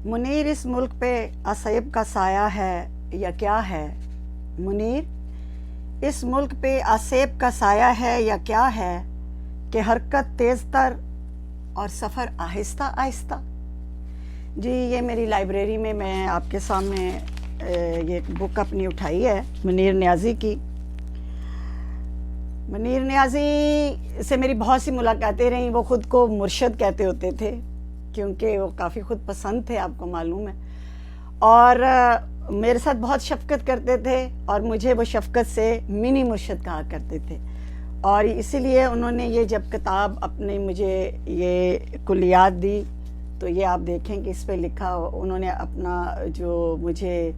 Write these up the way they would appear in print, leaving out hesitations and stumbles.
منیر اس ملک پہ اصیب کا سایہ ہے یا کیا ہے؟ منیر اس ملک پہ اصیب کا سایہ ہے یا کیا ہے کہ حرکت تیز تر اور سفر آہستہ آہستہ؟ جی یہ میری لائبریری میں آپ کے سامنے یہ بک اپنی اٹھائی ہے منیر نیازی کی۔ منیر نیازی سے میری بہت سی ملاقاتیں رہیں۔ وہ خود کو مرشد کہتے ہوتے تھے کیونکہ وہ کافی خود پسند تھے، آپ کو معلوم ہے، اور میرے ساتھ بہت شفقت کرتے تھے اور مجھے وہ شفقت سے منی مرشد کہا کرتے تھے۔ اور اسی لیے انہوں نے یہ جب کتاب اپنے مجھے یہ کلیات دی تو یہ آپ دیکھیں کہ اس پہ لکھا، انہوں نے اپنا جو مجھے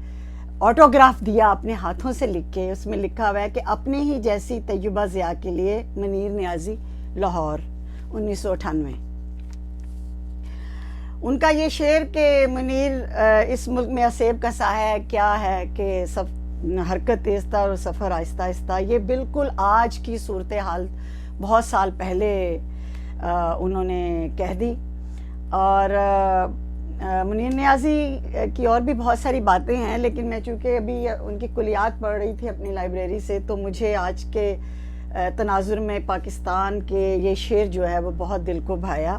آٹوگراف دیا اپنے ہاتھوں سے لکھ کے، اس میں لکھا ہوا ہے کہ اپنے ہی جیسی طیبہ ضیاء کے لیے منیر نیازی، لاہور، 1998۔ ان کا یہ شعر کہ منیر اس ملک میں اصیب کا سایہ ہے کیا ہے کہ حرکت تیز تر اور سفر آہستہ آہستہ، یہ بالکل آج کی صورتحال بہت سال پہلے انہوں نے کہہ دی۔ اور منیر نیازی کی اور بھی بہت ساری باتیں ہیں، لیکن میں چونکہ ابھی ان کی کلیات پڑھ رہی تھی اپنی لائبریری سے تو مجھے آج کے تناظر میں پاکستان کے یہ شعر جو ہے وہ بہت دل کو بھایا۔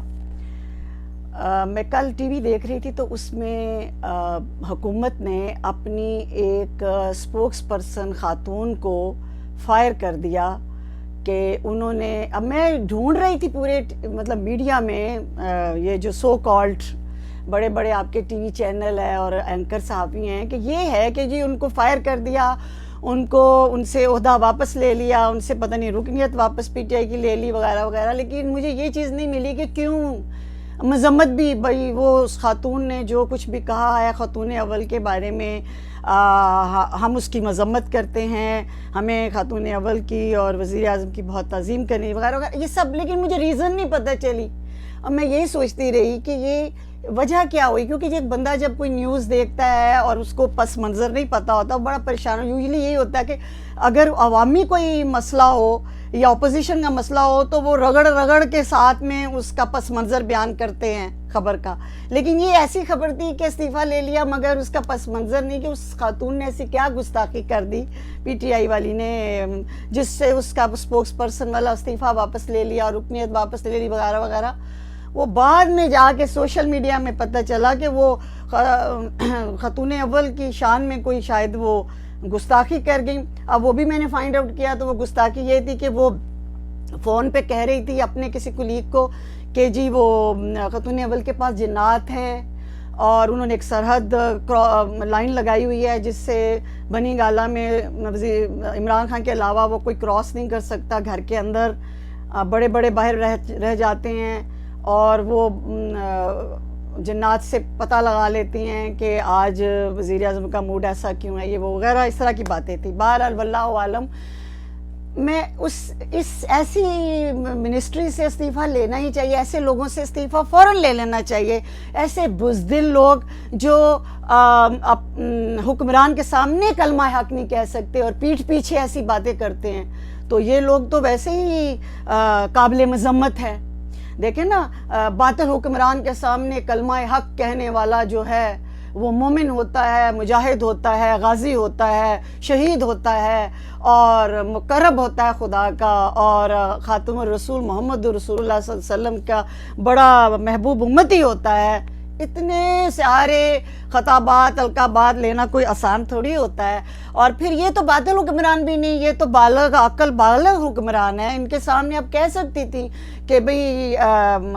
میں کل ٹی وی دیکھ رہی تھی تو اس میں حکومت نے اپنی ایک اسپوکس پرسن خاتون کو فائر کر دیا کہ انہوں نے، اب میں ڈھونڈ رہی تھی پورے مطلب میڈیا میں یہ جو سو کالڈ بڑے بڑے آپ کے ٹی وی چینل ہے اور اینکر صحافی ہیں کہ یہ ہے کہ جی ان کو فائر کر دیا، ان سے عہدہ واپس لے لیا، ان سے پتہ نہیں رکنیت واپس پی ٹی آئی کی لے لی وغیرہ وغیرہ، لیکن مجھے یہ چیز نہیں ملی کہ کیوں مذمت بھی، بھائی وہ اس خاتون نے جو کچھ بھی کہا ہے خاتون اول کے بارے میں، ہم اس کی مذمت کرتے ہیں، ہمیں خاتون اول کی اور وزیر اعظم کی بہت تعظیم کرنی وغیرہ وغیرہ، یہ سب، لیکن مجھے ریزن نہیں پتہ چلی۔ اب میں یہی سوچتی رہی کہ یہ وجہ کیا ہوئی، کیونکہ ایک بندہ جب کوئی نیوز دیکھتا ہے اور اس کو پس منظر نہیں پتہ ہوتا بڑا پریشان ہو۔ یوزلی یہی ہوتا ہے کہ اگر عوامی کوئی مسئلہ ہو یا اپوزیشن کا مسئلہ ہو تو وہ رگڑ کے ساتھ میں اس کا پس منظر بیان کرتے ہیں خبر کا، لیکن یہ ایسی خبر تھی کہ استعفیٰ لے لیا مگر اس کا پس منظر نہیں کہ اس خاتون نے ایسی کیا گستاخی کر دی پی ٹی آئی والی نے جس سے اس کا اسپوکس پرسن والا استعفیٰ واپس لے لیا، رکنیت واپس لے لی وغیرہ وغیرہ۔ وہ بعد میں جا کے سوشل میڈیا میں پتہ چلا کہ وہ خاتون اول کی شان میں کوئی شاید وہ گستاخی کر گئی۔ اب وہ بھی میں نے فائنڈ آؤٹ کیا تو وہ گستاخی یہ تھی کہ وہ فون پہ کہہ رہی تھی اپنے کسی کولیگ کو کہ جی وہ خاتون اول کے پاس جنات ہیں اور انہوں نے ایک سرحد لائن لگائی ہوئی ہے جس سے بنی گالہ میں عمران خان کے علاوہ وہ کوئی کراس نہیں کر سکتا، گھر کے اندر بڑے بڑے باہر رہ جاتے ہیں اور وہ جنات سے پتہ لگا لیتی ہیں کہ آج وزیر اعظم کا موڈ ایسا کیوں ہے، یہ وہ وغیرہ اس طرح کی باتیں تھیں۔ بہرحال واللہ عالم، میں اس ایسی منسٹری سے استعفیٰ لینا ہی چاہیے، ایسے لوگوں سے استعفیٰ فوراً لے لینا چاہیے، ایسے بزدل لوگ جو حکمران کے سامنے کلمہ حق نہیں کہہ سکتے اور پیٹھ پیچھے ایسی باتیں کرتے ہیں، تو یہ لوگ تو ویسے ہی قابل مذمت ہے۔ دیکھیں نا، باطل حکمران کے سامنے کلمہ حق کہنے والا جو ہے وہ مومن ہوتا ہے، مجاہد ہوتا ہے، غازی ہوتا ہے، شہید ہوتا ہے اور مقرب ہوتا ہے خدا کا، اور خاتم الرسول محمد رسول اللہ صلی اللہ علیہ وسلم کا بڑا محبوب امتی ہوتا ہے۔ اتنے سارے خطابات القابات لینا کوئی آسان تھوڑی ہوتا ہے۔ اور پھر یہ تو باطل حکمران بھی نہیں، یہ تو بالغ عقل بالغ حکمران ہے۔ ان کے سامنے اب کہہ سکتی تھی کہ بھئی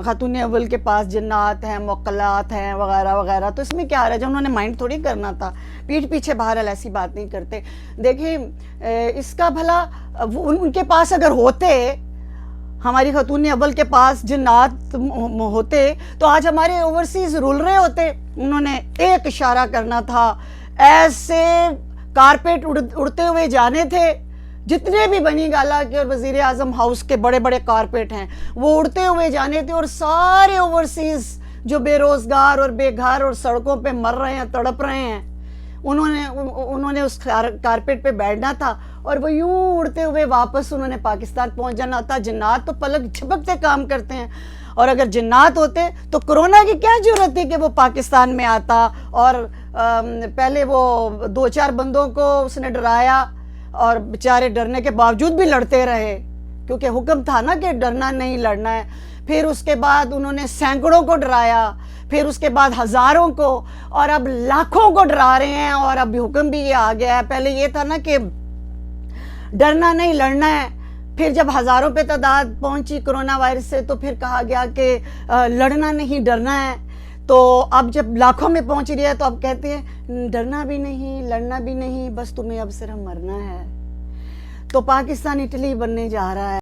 خاتون اول کے پاس جنات ہیں، موکلات ہیں وغیرہ وغیرہ، تو اس میں کیا رہا ہے؟ جو انہوں نے مائنڈ تھوڑی کرنا تھا، پیٹھ پیچھے بہرحال ایسی بات نہیں کرتے۔ دیکھیں اس کا بھلا ان کے پاس اگر ہوتے، ہماری خاتون اول کے پاس جنات ہوتے تو آج ہمارے اوورسیز رول رہے ہوتے۔ انہوں نے ایک اشارہ کرنا تھا، ایسے کارپیٹ اڑتے ہوئے جانے تھے، جتنے بھی بنی گالہ کے اور وزیر اعظم ہاؤس کے بڑے بڑے کارپیٹ ہیں وہ اڑتے ہوئے جانے تھے، اور سارے اوورسیز جو بے روزگار اور بے گھر اور سڑکوں پہ مر رہے ہیں، تڑپ رہے ہیں، انہوں نے اس کارپیٹ پہ بیٹھنا تھا اور وہ یوں اڑتے ہوئے واپس انہوں نے پاکستان پہنچ جانا تھا۔ جنات تو پلک جھپکتے کام کرتے ہیں، اور اگر جنات ہوتے تو کرونا کی کیا ضرورت تھی کہ وہ پاکستان میں آتا اور پہلے وہ 2-4 بندوں کو اس نے ڈرایا اور بیچارے ڈرنے کے باوجود بھی لڑتے رہے، کیونکہ حکم تھا نا کہ ڈرنا نہیں لڑنا ہے۔ پھر اس کے بعد انہوں نے سینکڑوں کو ڈرایا، پھر اس کے بعد ہزاروں کو، اور اب لاکھوں کو ڈرا رہے ہیں، اور اب حکم بھی یہ آ گیا ہے۔ پہلے یہ تھا نا کہ ڈرنا نہیں لڑنا ہے، پھر جب ہزاروں پہ تعداد پہنچی کرونا وائرس سے تو پھر کہا گیا کہ لڑنا نہیں ڈرنا ہے۔ تو اب جب لاکھوں میں پہنچ رہی ہے تو اب کہتے ہیں ڈرنا بھی نہیں لڑنا بھی نہیں، بس تمہیں اب صرف مرنا ہے۔ تو پاکستان اٹلی بننے جا رہا ہے۔